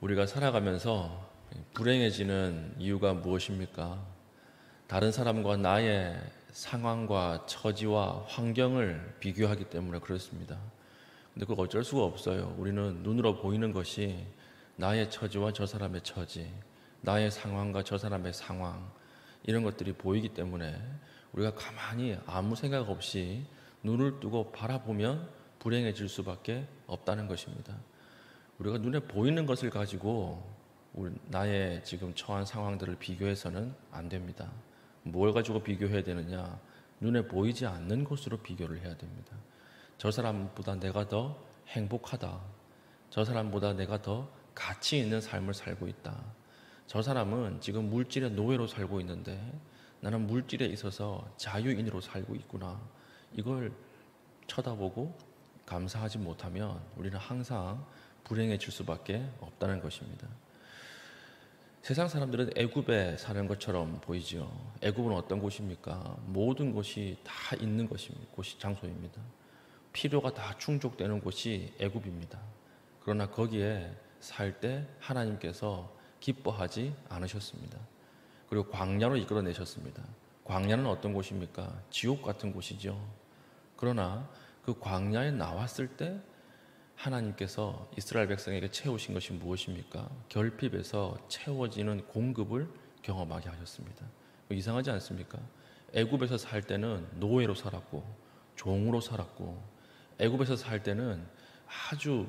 우리가 살아가면서 불행해지는 이유가 무엇입니까? 다른 사람과 나의 상황과 처지와 환경을 비교하기 때문에 그렇습니다. 근데 그거 어쩔 수가 없어요. 우리는 눈으로 보이는 것이 나의 처지와 저 사람의 처지, 나의 상황과 저 사람의 상황, 이런 것들이 보이기 때문에 우리가 가만히 아무 생각 없이 눈을 뜨고 바라보면 불행해질 수밖에 없다는 것입니다. 우리가 눈에 보이는 것을 가지고 나의 지금 처한 상황들을 비교해서는 안 됩니다. 뭘 가지고 비교해야 되느냐? 눈에 보이지 않는 것으로 비교를 해야 됩니다. 저 사람보다 내가 더 행복하다. 저 사람보다 내가 더 가치 있는 삶을 살고 있다. 저 사람은 지금 물질의 노예로 살고 있는데 나는 물질에 있어서 자유인으로 살고 있구나. 이걸 쳐다보고 감사하지 못하면 우리는 항상 불행해질 수밖에 없다는 것입니다. 세상 사람들은 애굽에 사는 것처럼 보이죠. 애굽은 어떤 곳입니까? 모든 것이 다 있는 곳이 장소입니다. 필요가 다 충족되는 곳이 애굽입니다. 그러나 거기에 살 때 하나님께서 기뻐하지 않으셨습니다. 그리고 광야로 이끌어내셨습니다. 광야는 어떤 곳입니까? 지옥 같은 곳이죠. 그러나 그 광야에 나왔을 때 하나님께서 이스라엘 백성에게 채우신 것이 무엇입니까? 결핍에서 채워지는 공급을 경험하게 하셨습니다. 이상하지 않습니까? 애굽에서 살 때는 노예로 살았고 종으로 살았고 애굽에서 살 때는 아주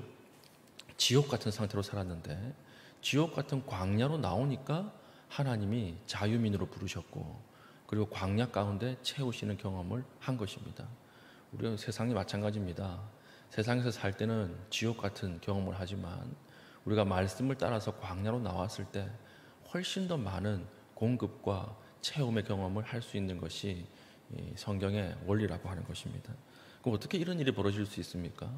지옥 같은 상태로 살았는데 지옥 같은 광야로 나오니까 하나님이 자유민으로 부르셨고 그리고 광야 가운데 채우시는 경험을 한 것입니다. 우리는 세상이 마찬가지입니다. 세상에서 살 때는 지옥 같은 경험을 하지만 우리가 말씀을 따라서 광야로 나왔을 때 훨씬 더 많은 공급과 체험의 경험을 할 수 있는 것이 성경의 원리라고 하는 것입니다. 그럼 어떻게 이런 일이 벌어질 수 있습니까?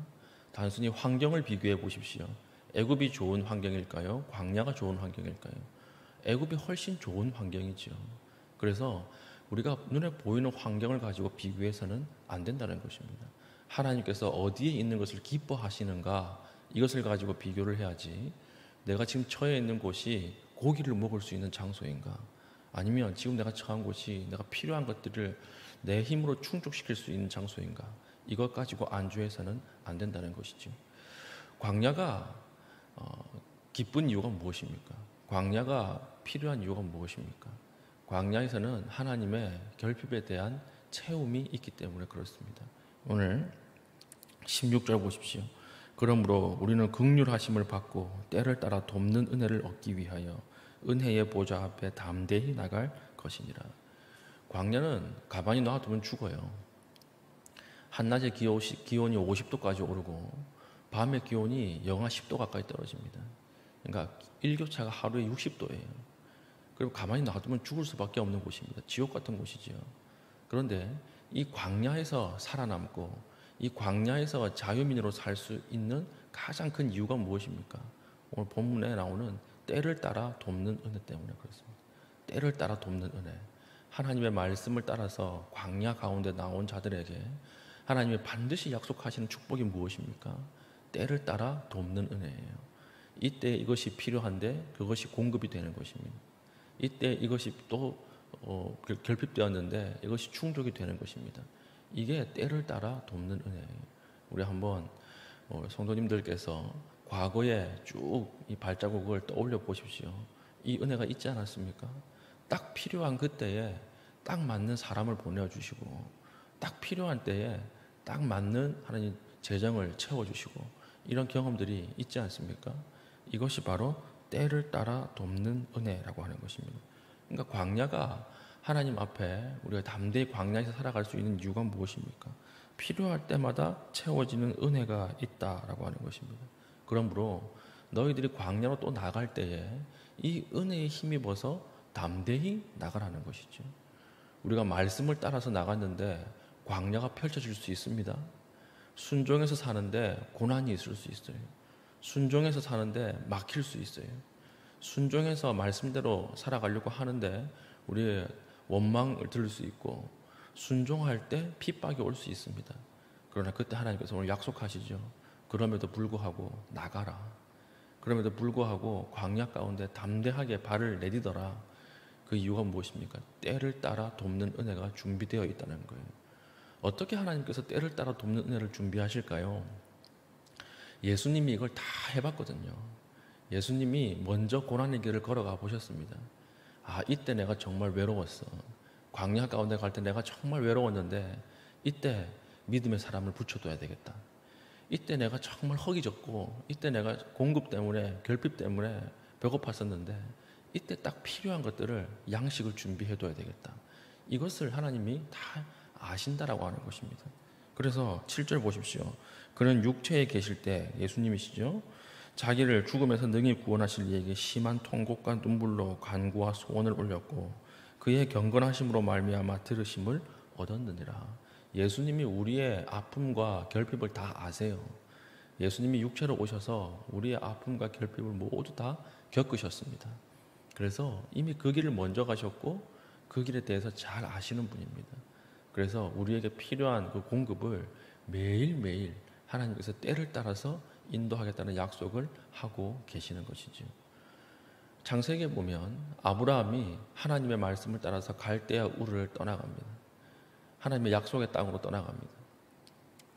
단순히 환경을 비교해 보십시오. 애굽이 좋은 환경일까요? 광야가 좋은 환경일까요? 애굽이 훨씬 좋은 환경이죠. 그래서 우리가 눈에 보이는 환경을 가지고 비교해서는 안 된다는 것입니다. 하나님께서 어디에 있는 것을 기뻐하시는가 이것을 가지고 비교를 해야지 내가 지금 처해 있는 곳이 고기를 먹을 수 있는 장소인가 아니면 지금 내가 처한 곳이 내가 필요한 것들을 내 힘으로 충족시킬 수 있는 장소인가 이것 가지고 안주해서는 안 된다는 것이죠. 광야가 기쁜 이유가 무엇입니까? 광야가 필요한 이유가 무엇입니까? 광야에서는 하나님의 결핍에 대한 채움이 있기 때문에 그렇습니다. 오늘 16절 보십시오. 그러므로 우리는 긍휼하심을 받고 때를 따라 돕는 은혜를 얻기 위하여 은혜의 보좌 앞에 담대히 나갈 것이니라. 광야는 가만히 놔두면 죽어요. 한낮에 기온이 50도까지 오르고 밤에 기온이 영하 10도 가까이 떨어집니다. 그러니까 일교차가 하루에 60도예요. 그리고 가만히 놔두면 죽을 수밖에 없는 곳입니다. 지옥 같은 곳이죠. 그런데 이 광야에서 살아남고 이 광야에서 자유민으로 살 수 있는 가장 큰 이유가 무엇입니까? 오늘 본문에 나오는 때를 따라 돕는 은혜 때문에 그렇습니다. 때를 따라 돕는 은혜. 하나님의 말씀을 따라서 광야 가운데 나온 자들에게 하나님이 반드시 약속하시는 축복이 무엇입니까? 때를 따라 돕는 은혜예요. 이때 이것이 필요한데 그것이 공급이 되는 것입니다. 이때 이것이 또 결핍되었는데 이것이 충족이 되는 것입니다. 이게 때를 따라 돕는 은혜예요. 우리 한번 성도님들께서 과거에 쭉 이 발자국을 떠올려 보십시오. 이 은혜가 있지 않았습니까? 딱 필요한 그때에 딱 맞는 사람을 보내주시고 딱 필요한 때에 딱 맞는 하나님 재정을 채워주시고 이런 경험들이 있지 않습니까? 이것이 바로 때를 따라 돕는 은혜라고 하는 것입니다. 그러니까 광야가 하나님 앞에 우리가 담대히 광야에서 살아갈 수 있는 이유가 무엇입니까? 필요할 때마다 채워지는 은혜가 있다라고 하는 것입니다. 그러므로 너희들이 광야로 또 나갈 때에 이 은혜에 힘입어서 담대히 나가라는 것이죠. 우리가 말씀을 따라서 나갔는데 광야가 펼쳐질 수 있습니다. 순종해서 사는데 고난이 있을 수 있어요. 순종해서 사는데 막힐 수 있어요. 순종해서 말씀대로 살아가려고 하는데 우리의 원망을 들을 수 있고 순종할 때 핍박이 올 수 있습니다. 그러나 그때 하나님께서 오늘 약속하시죠. 그럼에도 불구하고 나가라. 그럼에도 불구하고 광야 가운데 담대하게 발을 내디더라. 그 이유가 무엇입니까? 때를 따라 돕는 은혜가 준비되어 있다는 거예요. 어떻게 하나님께서 때를 따라 돕는 은혜를 준비하실까요? 예수님이 이걸 다 해봤거든요. 예수님이 먼저 고난의 길을 걸어가 보셨습니다. 아, 이때 내가 정말 외로웠어. 광야 가운데 갈 때 내가 정말 외로웠는데 이때 믿음의 사람을 붙여둬야 되겠다. 이때 내가 정말 허기졌고 이때 내가 공급 때문에 결핍 때문에 배고팠었는데 이때 딱 필요한 것들을 양식을 준비해둬야 되겠다. 이것을 하나님이 다 아신다라고 하는 것입니다. 그래서 7절 보십시오. 그는 육체에 계실 때 예수님이시죠. 자기를 죽음에서 능히 구원하실 이에게 심한 통곡과 눈물로 간구와 소원을 올렸고 그의 경건하심으로 말미암아 들으심을 얻었느니라. 예수님이 우리의 아픔과 결핍을 다 아세요. 예수님이 육체로 오셔서 우리의 아픔과 결핍을 모두 다 겪으셨습니다. 그래서 이미 그 길을 먼저 가셨고 그 길에 대해서 잘 아시는 분입니다. 그래서 우리에게 필요한 그 공급을 매일매일 하나님께서 때를 따라서 인도하겠다는 약속을 하고 계시는 것이죠. 창세기에 보면 아브라함이 하나님의 말씀을 따라서 갈대아 우르를 떠나갑니다. 하나님의 약속의 땅으로 떠나갑니다.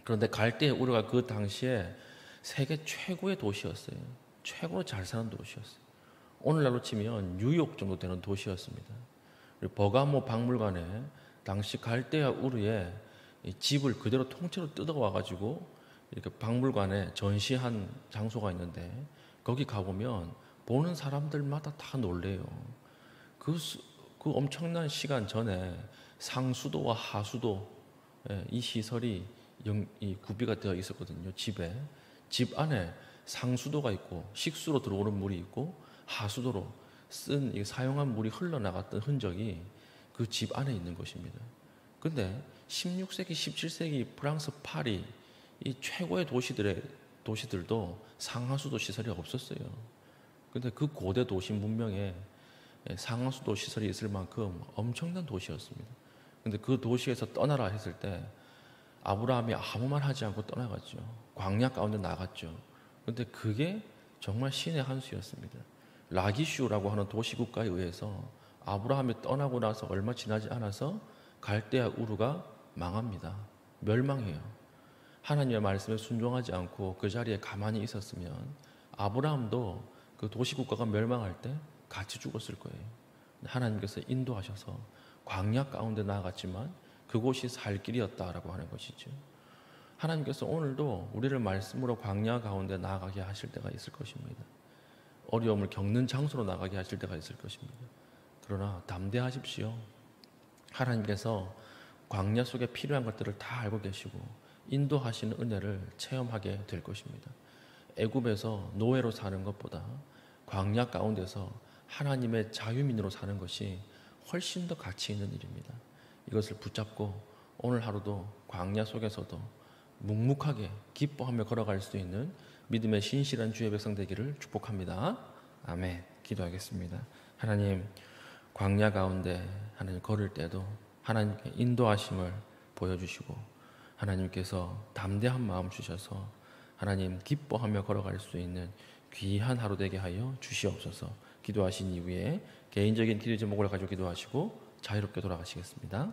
그런데 갈대아 우르가 그 당시에 세계 최고의 도시였어요. 최고로 잘 사는 도시였어요. 오늘날로 치면 뉴욕 정도 되는 도시였습니다. 버가모 박물관에 당시 갈대아 우르의 집을 그대로 통째로 뜯어와가지고 이렇게 박물관에 전시한 장소가 있는데 거기 가보면 보는 사람들마다 다 놀래요. 그 엄청난 시간 전에 상수도와 하수도 이 시설이 구비가 되어 있었거든요. 집 안에 상수도가 있고 식수로 들어오는 물이 있고 하수도로 사용한 물이 흘러나갔던 흔적이 그 집 안에 있는 것입니다. 근데 16세기, 17세기 프랑스 파리 이 최고의 도시들도 상하수도 시설이 없었어요. 근데 그 고대 도시 문명에 상하수도 시설이 있을 만큼 엄청난 도시였습니다. 근데 그 도시에서 떠나라 했을 때 아브라함이 아무 말 하지 않고 떠나갔죠. 광야 가운데 나갔죠. 근데 그게 정말 신의 한 수였습니다. 라기슈라고 하는 도시국가에 의해서 아브라함이 떠나고 나서 얼마 지나지 않아서 갈대아 우르가 망합니다. 멸망해요. 하나님의 말씀에 순종하지 않고 그 자리에 가만히 있었으면 아브라함도 그 도시국가가 멸망할 때 같이 죽었을 거예요. 하나님께서 인도하셔서 광야 가운데 나아갔지만 그곳이 살 길이었다라고 하는 것이죠. 하나님께서 오늘도 우리를 말씀으로 광야 가운데 나아가게 하실 때가 있을 것입니다. 어려움을 겪는 장소로 나가게 하실 때가 있을 것입니다. 그러나 담대하십시오. 하나님께서 광야 속에 필요한 것들을 다 알고 계시고 인도하시는 은혜를 체험하게 될 것입니다. 애굽에서 노예로 사는 것보다 광야 가운데서 하나님의 자유민으로 사는 것이 훨씬 더 가치 있는 일입니다. 이것을 붙잡고 오늘 하루도 광야 속에서도 묵묵하게 기뻐하며 걸어갈 수 있는 믿음의 신실한 주의 백성 되기를 축복합니다. 아멘. 기도하겠습니다. 하나님, 광야 가운데 하나님 걸을 때도 하나님께 인도하심을 보여주시고 하나님께서 담대한 마음 주셔서 하나님 기뻐하며 걸어갈 수 있는 귀한 하루 되게 하여 주시옵소서. 기도하신 이후에 개인적인 기도 제목을 가지고 기도하시고 자유롭게 돌아가시겠습니다.